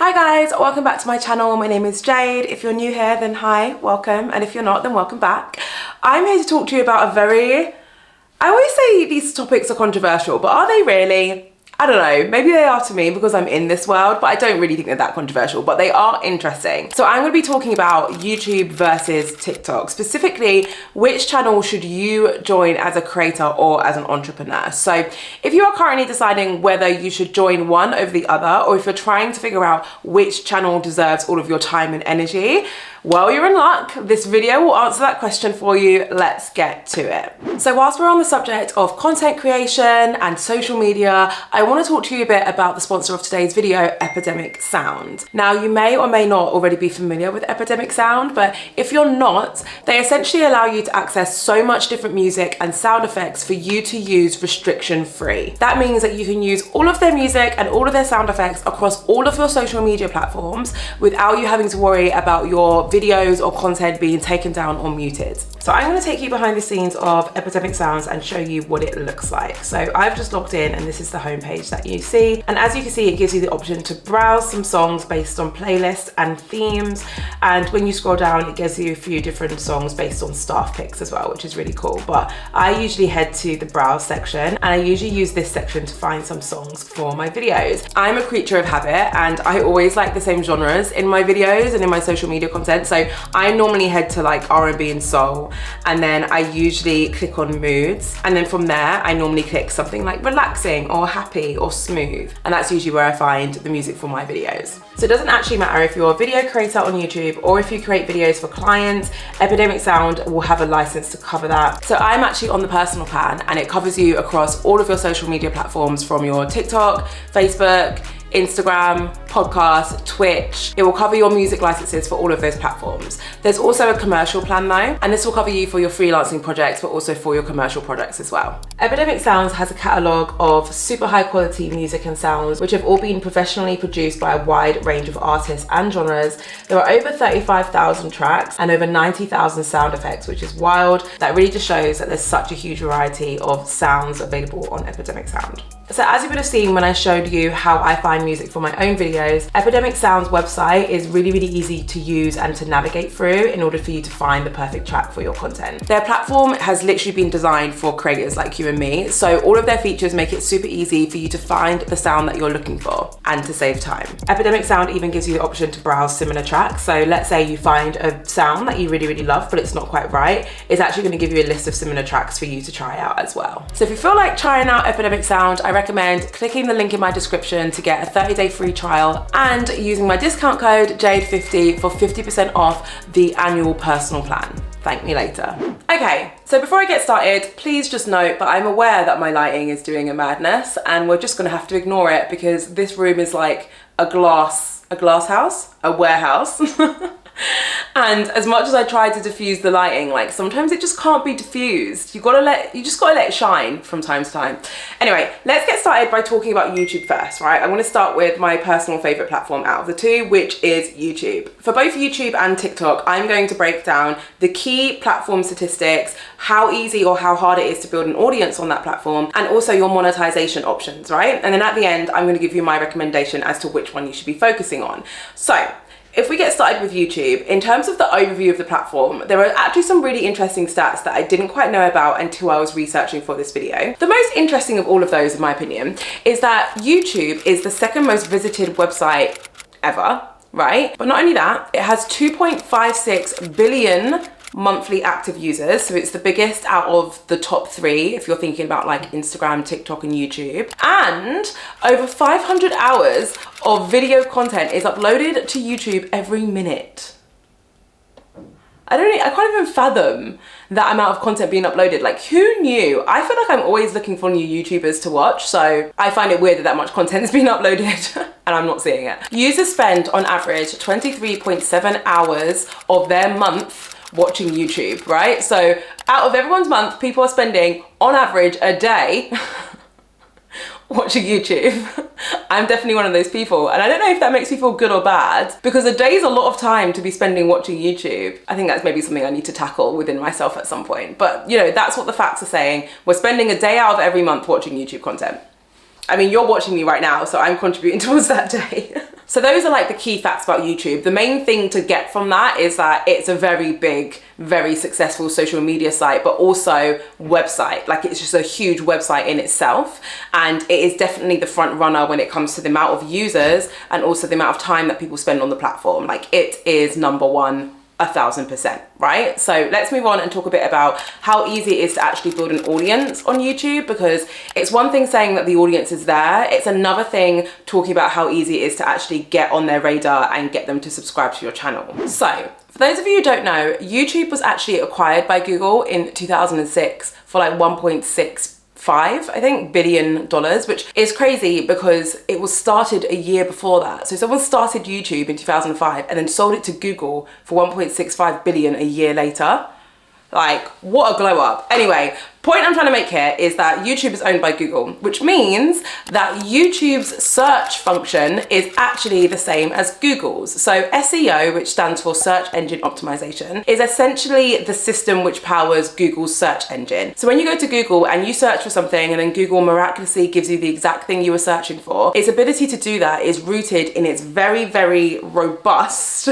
Hi guys, welcome back to my channel. My name is Jade. If you're new here, then hi, welcome. And if you're not, then welcome back. I'm here to talk to you about I always say these topics are controversial, but are they really? I don't know, maybe they are to me because I'm in this world, but I don't really think they're that controversial, but they are interesting. So I'm gonna be talking about YouTube versus TikTok, specifically which channel should you join as a creator or as an entrepreneur. So if you are currently deciding whether you should join one over the other, or if you're trying to figure out which channel deserves all of your time and energy, well, you're in luck. This video will answer that question for you. Let's get to it. So whilst we're on the subject of content creation and social media, I want to talk to you a bit about the sponsor of today's video, Epidemic Sound. Now, you may or may not already be familiar with Epidemic Sound, but if you're not, they essentially allow you to access so much different music and sound effects for you to use restriction-free. That means that you can use all of their music and all of their sound effects across all of your social media platforms without you having to worry about your videos or content being taken down or muted. So I'm going to take you behind the scenes of Epidemic Sounds and show you what it looks like. So I've just logged in and this is the homepage that you see. And as you can see, it gives you the option to browse some songs based on playlists and themes. And when you scroll down, it gives you a few different songs based on staff picks as well, which is really cool. But I usually head to the browse section and I usually use this section to find some songs for my videos. I'm a creature of habit and I always like the same genres in my videos and in my social media content. So I normally head to like R&B and soul, and then I usually click on moods, and then from there I normally click something like relaxing or happy or smooth, and that's usually where I find the music for my videos. So it doesn't actually matter if you're a video creator on YouTube or if you create videos for clients, Epidemic Sound will have a license to cover that. So I'm actually on the personal plan and it covers you across all of your social media platforms, from your TikTok, Facebook, Instagram, podcast, Twitch. It will cover your music licenses for all of those platforms. There's also a commercial plan though, and this will cover you for your freelancing projects, but also for your commercial projects as well. Epidemic Sounds has a catalogue of super high quality music and sounds, which have all been professionally produced by a wide range of artists and genres. There are over 35,000 tracks and over 90,000 sound effects, which is wild. That really just shows that there's such a huge variety of sounds available on Epidemic Sound. So as you would have seen when I showed you how I find music for my own videos, Epidemic Sound's website is really easy to use and to navigate through in order for you to find the perfect track for your content. Their platform has literally been designed for creators like you and me, so all of their features make it super easy for you to find the sound that you're looking for and to save time. Epidemic Sound even gives you the option to browse similar tracks. So let's say you find a sound that you really love, but it's not quite right. It's actually going to give you a list of similar tracks for you to try out as well. So if you feel like trying out Epidemic Sound, I recommend clicking the link in my description to get a 30-day free trial and using my discount code JADE50 for 50% off the annual personal plan. Thank me later. Okay, so before I get started, please just note that I'm aware that my lighting is doing a madness and we're just gonna have to ignore it because this room is like a glass house, a warehouse. And as much as I try to diffuse the lighting, like sometimes it just can't be diffused. You just gotta let it shine from time to time. Anyway, let's get started by talking about YouTube first, right? I want to start with my personal favorite platform out of the two, which is YouTube. For both YouTube and TikTok, I'm going to break down the key platform statistics, how easy or how hard it is to build an audience on that platform, and also your monetization options, right? And then at the end, I'm going to give you my recommendation as to which one you should be focusing on. So if we get started with YouTube, in terms of the overview of the platform, there are actually some really interesting stats that I didn't quite know about until I was researching for this video. The most interesting of all of those, in my opinion, is that YouTube is the second most visited website ever, right? But not only that, it has 2.56 billion monthly active users, so it's the biggest out of the top three if you're thinking about like Instagram, TikTok and YouTube, and over 500 hours of video content is uploaded to YouTube every minute. I can't even fathom that amount of content being uploaded. Like, who knew? I feel like I'm always looking for new YouTubers to watch, so I find it weird that that much content is being uploaded and I'm not seeing it. Users spend on average 23.7 hours of their month watching YouTube, right? So out of everyone's month, people are spending on average a day watching YouTube. I'm definitely one of those people, and I don't know if that makes me feel good or bad, because a day is a lot of time to be spending watching YouTube. I think that's maybe something I need to tackle within myself at some point, but you know, that's what the facts are saying. We're spending a day out of every month watching YouTube content. I mean, you're watching me right now, so I'm contributing towards that day. So those are like the key facts about YouTube. The main thing to get from that is that it's a very big, very successful social media site, but also website. Like, it's just a huge website in itself. And it is definitely the front runner when it comes to the amount of users and also the amount of time that people spend on the platform. Like, it is number one 1000%, right? So let's move on and talk a bit about how easy it is to actually build an audience on YouTube, because it's one thing saying that the audience is there. It's another thing talking about how easy it is to actually get on their radar and get them to subscribe to your channel. So for those of you who don't know, YouTube was actually acquired by Google in 2006 for like 1.65, I think, $billion, which is crazy because it was started a year before that. So someone started YouTube in 2005 and then sold it to Google for 1.65 billion a year later. Like, what a glow up. Anyway, point I'm trying to make here is that YouTube is owned by Google, which means that YouTube's search function is actually the same as Google's. So SEO, which stands for search engine optimization, is essentially the system which powers Google's search engine. So when you go to Google and you search for something and then Google miraculously gives you the exact thing you were searching for, its ability to do that is rooted in its very, very robust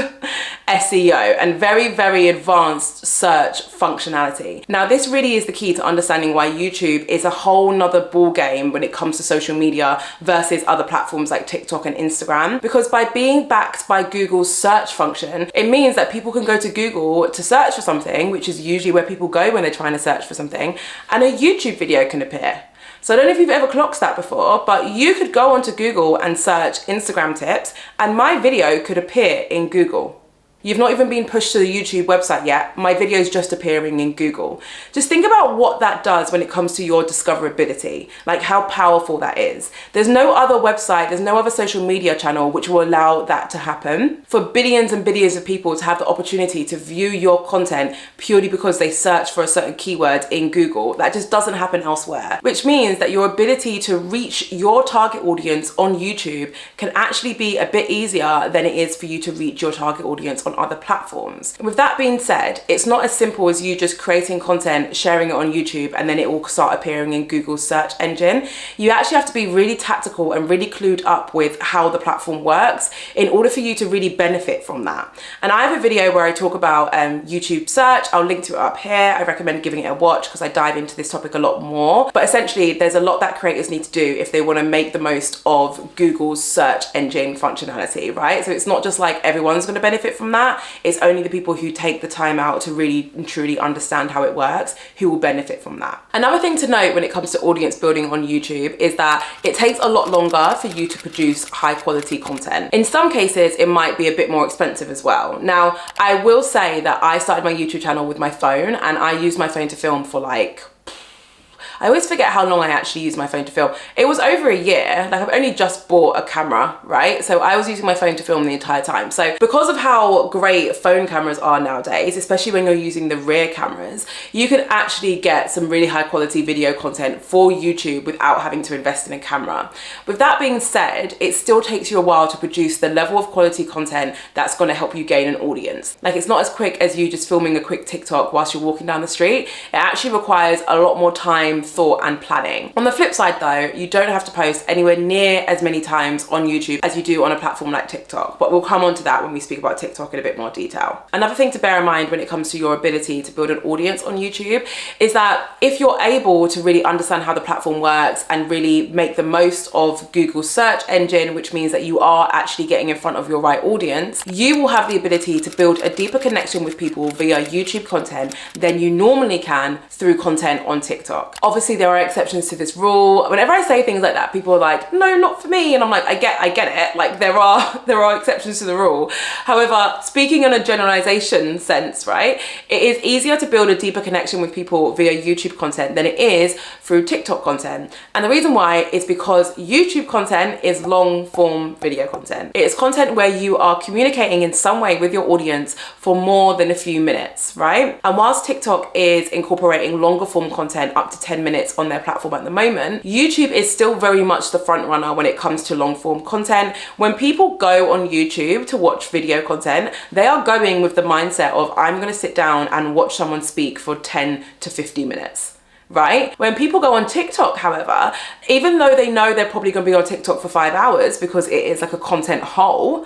SEO and very, very advanced search functionality. Now, this really is the key to understanding why YouTube is a whole nother ball game when it comes to social media versus other platforms like TikTok and Instagram. Because by being backed by Google's search function, it means that people can go to Google to search for something, which is usually where people go when they're trying to search for something, and a YouTube video can appear. So I don't know if you've ever clocked that before, but you could go onto Google and search Instagram tips and my video could appear in Google. You've not even been pushed to the YouTube website yet. My video is just appearing in Google. Just think about what that does when it comes to your discoverability, like how powerful that is. There's no other website, there's no other social media channel which will allow that to happen. For billions and billions of people to have the opportunity to view your content purely because they search for a certain keyword in Google, that just doesn't happen elsewhere. Which means that your ability to reach your target audience on YouTube can actually be a bit easier than it is for you to reach your target audience on other platforms. With that being said, it's not as simple as you just creating content, sharing it on YouTube, and then it will start appearing in Google's search engine. You actually have to be really tactical and really clued up with how the platform works in order for you to really benefit from that. And I have a video where I talk about YouTube search. I'll link to it up here. I recommend giving it a watch because I dive into this topic a lot more. But essentially, there's a lot that creators need to do if they want to make the most of Google's search engine functionality, right? So it's not just like everyone's going to benefit from that. It's only the people who take the time out to really and truly understand how it works who will benefit from that. Another thing to note when it comes to audience building on YouTube is that it takes a lot longer for you to produce high quality content. In some cases, it might be a bit more expensive as well. Now, I will say that I started my YouTube channel with my phone and I used my phone to film for like, I always forget how long I actually used my phone to film. It was over a year. Like, I've only just bought a camera, right? So I was using my phone to film the entire time. So because of how great phone cameras are nowadays, especially when you're using the rear cameras, you can actually get some really high quality video content for YouTube without having to invest in a camera. With that being said, it still takes you a while to produce the level of quality content that's gonna help you gain an audience. Like, it's not as quick as you just filming a quick TikTok whilst you're walking down the street. It actually requires a lot more time, thought and planning. On the flip side though, you don't have to post anywhere near as many times on YouTube as you do on a platform like TikTok, but we'll come on to that when we speak about TikTok in a bit more detail. Another thing to bear in mind when it comes to your ability to build an audience on YouTube is that if you're able to really understand how the platform works and really make the most of Google's search engine, which means that you are actually getting in front of your right audience, you will have the ability to build a deeper connection with people via YouTube content than you normally can through content on TikTok. Obviously, there are exceptions to this rule. Whenever I say things like that, people are like, no, not for me. And I'm like, I get it. Like, there are exceptions to the rule. However, speaking in a generalization sense, right, it is easier to build a deeper connection with people via YouTube content than it is through TikTok content. And the reason why is because YouTube content is long form video content. It's content where you are communicating in some way with your audience for more than a few minutes, right? And whilst TikTok is incorporating longer form content up to 10 minutes on their platform at the moment, YouTube is still very much the front runner when it comes to long form content. When people go on YouTube to watch video content, they are going with the mindset of, I'm going to sit down and watch someone speak for 10 to 50 minutes. right? When people go on TikTok, however, even though they know they're probably going to be on TikTok for 5 hours because it is like a content hole,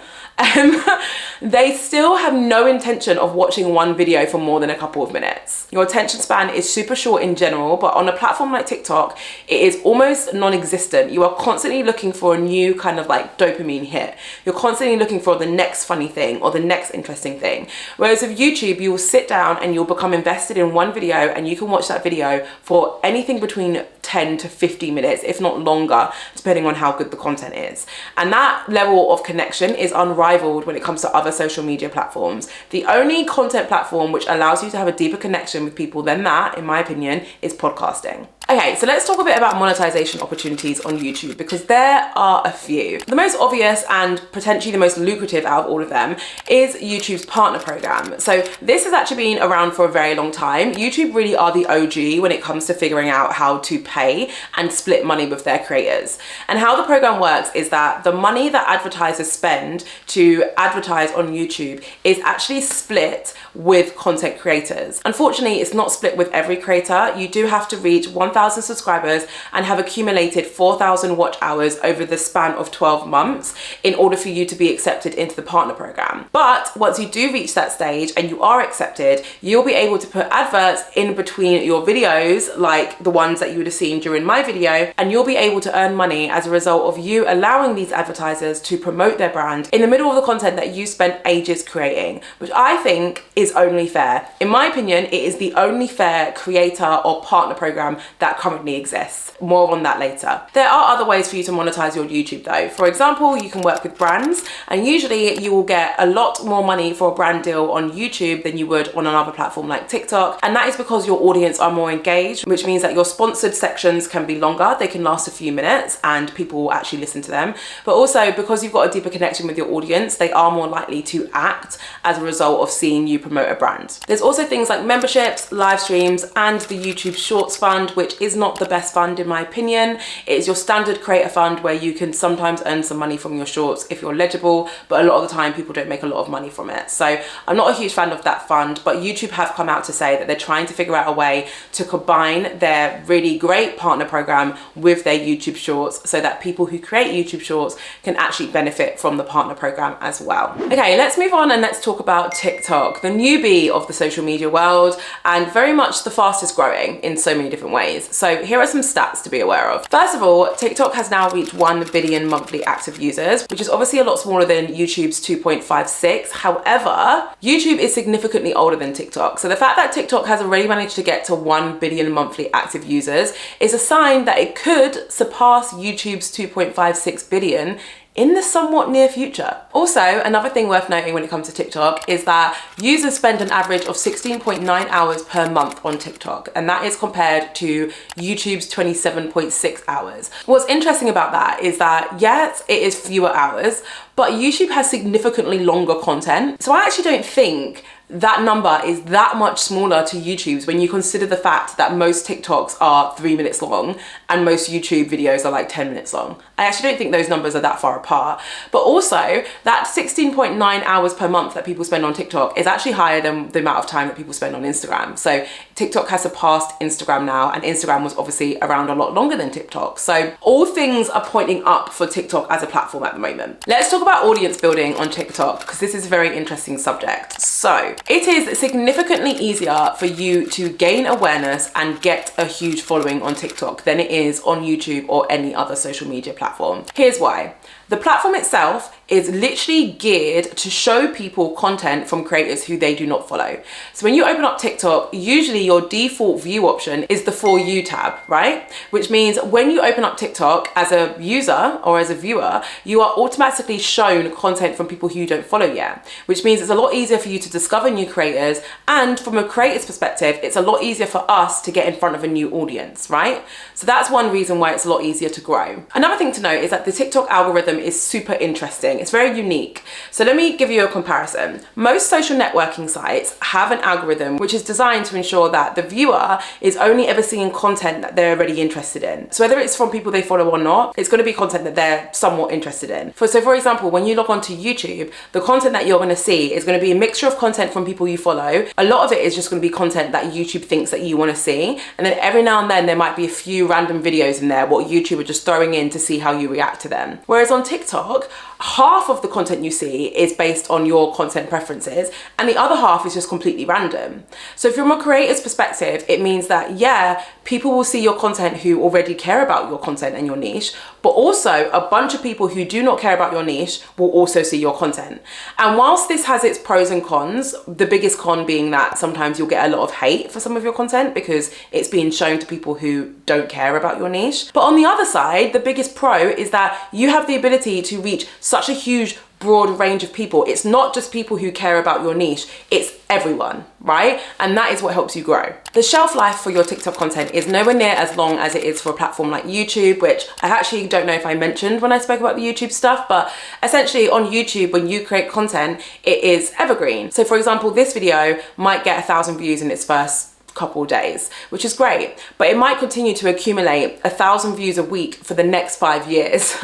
they still have no intention of watching one video for more than a couple of minutes. Your attention span is super short in general, but on a platform like TikTok, it is almost non-existent. You are constantly looking for a new kind of like dopamine hit. You're constantly looking for the next funny thing or the next interesting thing. Whereas with YouTube, you will sit down and you'll become invested in one video and you can watch that video for anything between 10 to 50 minutes, if not longer, depending on how good the content is. And that level of connection is unrivaled when it comes to other social media platforms. The only content platform which allows you to have a deeper connection with people than that, in my opinion, is podcasting. Okay, so let's talk a bit about monetization opportunities on YouTube, because there are a few. The most obvious and potentially the most lucrative out of all of them is YouTube's partner program. So this has actually been around for a very long time. YouTube really are the OG when it comes to figuring out how to pay and split money with their creators. And how the program works is that the money that advertisers spend to advertise on YouTube is actually split with content creators. Unfortunately, it's not split with every creator. You do have to reach 1,000 subscribers and have accumulated 4,000 watch hours over the span of 12 months in order for you to be accepted into the partner program. But once you do reach that stage and you are accepted, you'll be able to put adverts in between your videos, like the ones that you would have seen during my video, and you'll be able to earn money as a result of you allowing these advertisers to promote their brand in the middle of the content that you spent ages creating, which I think is only fair. In my opinion, it is the only fair creator or partner program that currently exists. More on that later. There are other ways for you to monetize your YouTube though. For example, you can work with brands, and usually you will get a lot more money for a brand deal on YouTube than you would on another platform like TikTok. And that is because your audience are more engaged, which means that your sponsored sections can be longer. They can last a few minutes and people will actually listen to them. But also because you've got a deeper connection with your audience, they are more likely to act as a result of seeing you promote a brand. There's also things like memberships, live streams, and the YouTube Shorts Fund, which is not the best fund in my opinion. It is your standard creator fund where you can sometimes earn some money from your shorts if you're legible, but a lot of the time people don't make a lot of money from it. So I'm not a huge fan of that fund, but YouTube have come out to say that they're trying to figure out a way to combine their really great partner program with their YouTube Shorts so that people who create YouTube Shorts can actually benefit from the partner program as well. Okay, let's move on and let's talk about TikTok, the newbie of the social media world and very much the fastest growing in so many different ways. So here are some stats to be aware of. First of all, TikTok has now reached 1 billion monthly active users, which is obviously a lot smaller than YouTube's 2.56. However, YouTube is significantly older than TikTok. So the fact that TikTok has already managed to get to 1 billion monthly active users is a sign that it could surpass YouTube's 2.56 billion in the somewhat near future. Also, another thing worth noting when it comes to TikTok is that users spend an average of 16.9 hours per month on TikTok, and that is compared to YouTube's 27.6 hours. What's interesting about that is that, yes, it is fewer hours, but YouTube has significantly longer content. So I actually don't think that number is that much smaller to YouTube's when you consider the fact that most TikToks are 3 minutes long and most YouTube videos are like 10 minutes long. I actually don't think those numbers are that far apart. But also that 16.9 hours per month that people spend on TikTok is actually higher than the amount of time that people spend on Instagram. So TikTok has surpassed Instagram now, and Instagram was obviously around a lot longer than TikTok. So all things are pointing up for TikTok as a platform at the moment. Let's talk about audience building on TikTok, because this is a very interesting subject. So it is significantly easier for you to gain awareness and get a huge following on TikTok than it is on YouTube or any other social media platform. Here's why. The platform itself is literally geared to show people content from creators who they do not follow. So when you open up TikTok, usually your default view option is the For You tab, right? Which means when you open up TikTok as a user or as a viewer, you are automatically shown content from people who you don't follow yet, which means it's a lot easier for you to discover new creators. And from a creator's perspective, it's a lot easier for us to get in front of a new audience, right? So that's one reason why it's a lot easier to grow. Another thing to note is that the TikTok algorithm algorithm is super interesting. It's very unique. So let me give you a comparison. Most social networking sites have an algorithm which is designed to ensure that the viewer is only ever seeing content that they're already interested in. So whether it's from people they follow or not, it's going to be content that they're somewhat interested in. So for example, when you log on to YouTube, the content that you're going to see is going to be a mixture of content from people you follow. A lot of it is just going to be content that YouTube thinks that you want to see. And then every now and then there might be a few random videos in there, what YouTube are just throwing in to see how you react to them. Whereas on TikTok, half of the content you see is based on your content preferences and the other half is just completely random. So from a creator's perspective, it means that, yeah, people will see your content who already care about your content and your niche, but also a bunch of people who do not care about your niche will also see your content. And whilst this has its pros and cons, the biggest con being that sometimes you'll get a lot of hate for some of your content because it's being shown to people who don't care about your niche. But on the other side, the biggest pro is that you have the ability to reach such a huge broad range of people. It's not just people who care about your niche, it's everyone, right? And that is what helps you grow. The shelf life for your TikTok content is nowhere near as long as it is for a platform like YouTube, which I actually don't know if I mentioned when I spoke about the YouTube stuff, but essentially on YouTube, when you create content, it is evergreen. So for example, this video might get 1,000 views in its first couple days, which is great, but it might continue to accumulate 1,000 views a week for the next 5 years.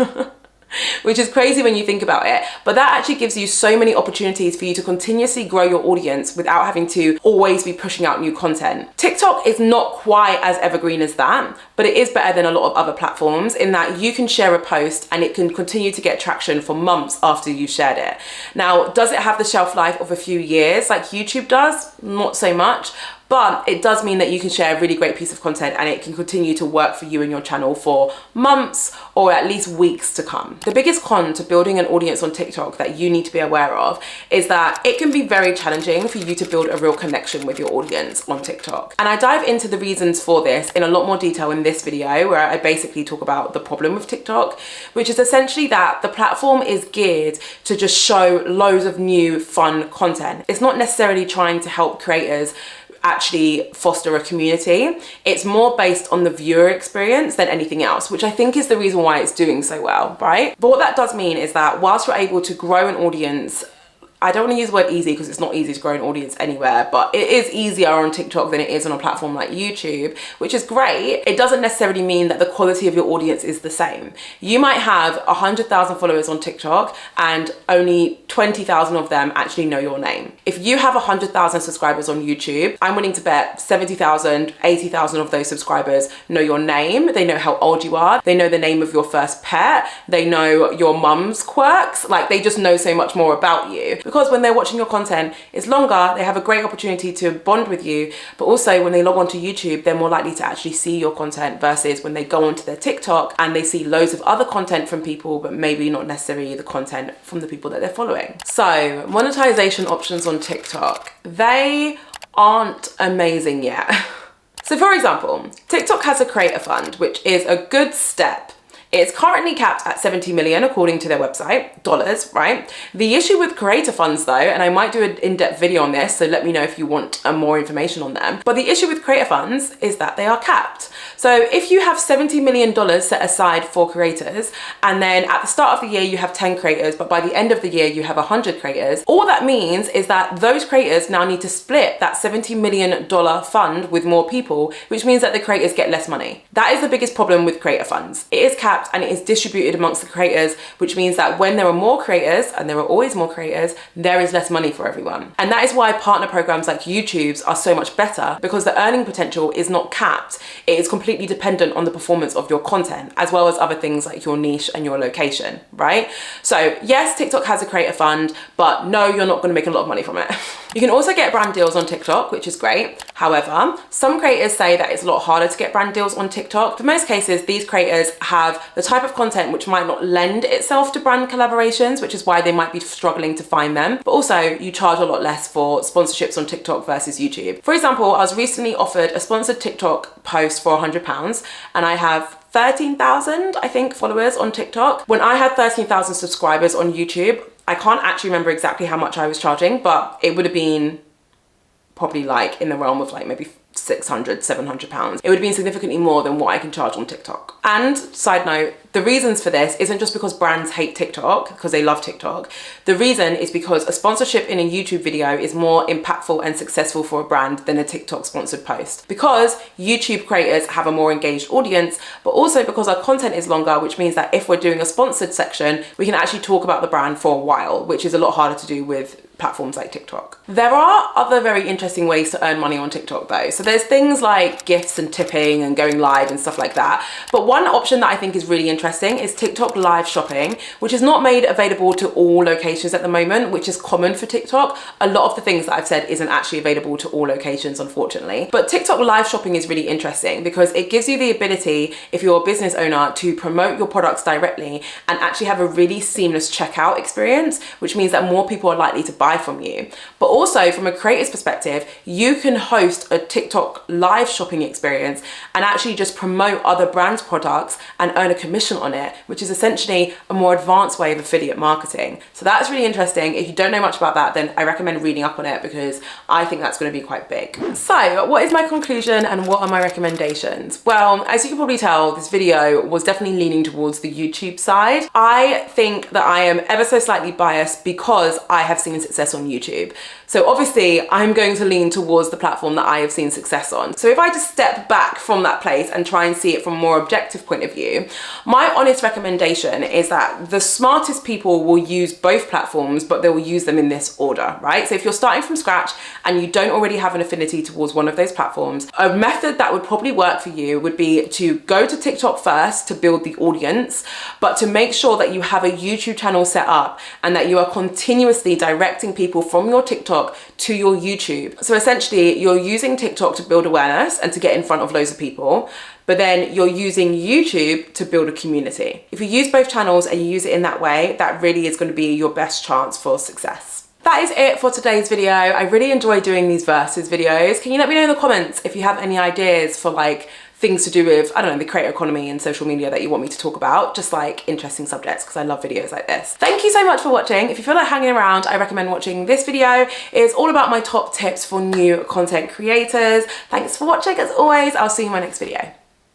Which is crazy when you think about it, but that actually gives you so many opportunities for you to continuously grow your audience without having to always be pushing out new content. TikTok is not quite as evergreen as that, but it is better than a lot of other platforms in that you can share a post and it can continue to get traction for months after you shared it. Now, does it have the shelf life of a few years like YouTube does? Not so much. But it does mean that you can share a really great piece of content and it can continue to work for you and your channel for months or at least weeks to come. The biggest con to building an audience on TikTok that you need to be aware of is that it can be very challenging for you to build a real connection with your audience on TikTok. And I dive into the reasons for this in a lot more detail in this video, where I basically talk about the problem with TikTok, which is essentially that the platform is geared to just show loads of new fun content. It's not necessarily trying to help creators actually foster a community. It's more based on the viewer experience than anything else, which I think is the reason why it's doing so well, right? But what that does mean is that whilst you're able to grow an audience, I don't want to use the word easy because it's not easy to grow an audience anywhere, but it is easier on TikTok than it is on a platform like YouTube, which is great. It doesn't necessarily mean that the quality of your audience is the same. You might have 100,000 followers on TikTok and only 20,000 of them actually know your name. If you have 100,000 subscribers on YouTube, I'm willing to bet 70,000, 80,000 of those subscribers know your name. They know how old you are. They know the name of your first pet. They know your mum's quirks. Like, they just know so much more about you. Because when they're watching your content, it's longer, they have a great opportunity to bond with you, but also when they log on to YouTube, they're more likely to actually see your content versus when they go onto their TikTok and they see loads of other content from people, but maybe not necessarily the content from the people that they're following. So monetization options on TikTok, they aren't amazing yet. So for example, TikTok has a creator fund, which is a good step. It's currently capped at 70 million according to their website, dollars, right? The issue with creator funds though, and I might do an in-depth video on this, so let me know if you want more information on them. But the issue with creator funds is that they are capped. So if you have $70 million set aside for creators, and then at the start of the year you have 10 creators, but by the end of the year you have 100 creators, all that means is that those creators now need to split that $70 million fund with more people, which means that the creators get less money. That is the biggest problem with creator funds. It is capped and it is distributed amongst the creators, which means that when there are more creators, and there are always more creators, there is less money for everyone. And that is why partner programs like YouTube's are so much better, because the earning potential is not capped. It is completely dependent on the performance of your content, as well as other things like your niche and your location, right? So yes, TikTok has a creator fund, but no, you're not gonna make a lot of money from it. You can also get brand deals on TikTok, which is great. However, some creators say that it's a lot harder to get brand deals on TikTok. For most cases, these creators have the type of content which might not lend itself to brand collaborations, which is why they might be struggling to find them. But also, you charge a lot less for sponsorships on TikTok versus YouTube. For example, I was recently offered a sponsored TikTok post for £100, and I have 13,000, I think, followers on TikTok. When I had 13,000 subscribers on YouTube, I can't actually remember exactly how much I was charging, but it would have been probably like in the realm of like maybe £600, £700. It would have been significantly more than what I can charge on TikTok. And side note, the reasons for this isn't just because brands hate TikTok, because they love TikTok. The reason is because a sponsorship in a YouTube video is more impactful and successful for a brand than a TikTok sponsored post. Because YouTube creators have a more engaged audience, but also because our content is longer, which means that if we're doing a sponsored section, we can actually talk about the brand for a while, which is a lot harder to do with platforms like TikTok. There are other very interesting ways to earn money on TikTok though. So there's things like gifts and tipping and going live and stuff like that. But one option that I think is really interesting is TikTok live shopping, which is not made available to all locations at the moment, which is common for TikTok. A lot of the things that I've said isn't actually available to all locations, unfortunately. But TikTok live shopping is really interesting because it gives you the ability, if you're a business owner, to promote your products directly and actually have a really seamless checkout experience, which means that more people are likely to buy from you. But also from a creator's perspective, you can host a TikTok live shopping experience and actually just promote other brands' products and earn a commission on it, which is essentially a more advanced way of affiliate marketing. So that's really interesting. If you don't know much about that, then I recommend reading up on it because I think that's going to be quite big. So what is my conclusion and what are my recommendations? Well, as you can probably tell, this video was definitely leaning towards the YouTube side. I think that I am ever so slightly biased because I have seen success on YouTube. So obviously I'm going to lean towards the platform that I have seen success on. So if I just step back from that place and try and see it from a more objective point of view, my honest recommendation is that the smartest people will use both platforms, but they will use them in this order, right? So if you're starting from scratch and you don't already have an affinity towards one of those platforms, a method that would probably work for you would be to go to TikTok first to build the audience, but to make sure that you have a YouTube channel set up and that you are continuously directing people from your TikTok to your YouTube. So essentially you're using TikTok to build awareness and to get in front of loads of people, but then you're using YouTube to build a community. If you use both channels and you use it in that way, that really is going to be your best chance for success. That is it for today's video. I really enjoy doing these versus videos. Can you let me know in the comments if you have any ideas for like things to do with, I don't know, the creator economy and social media that you want me to talk about, just like interesting subjects, because I love videos like this. Thank you so much for watching. If you feel like hanging around, I recommend watching this video. It's all about my top tips for new content creators. Thanks for watching as always. I'll see you in my next video.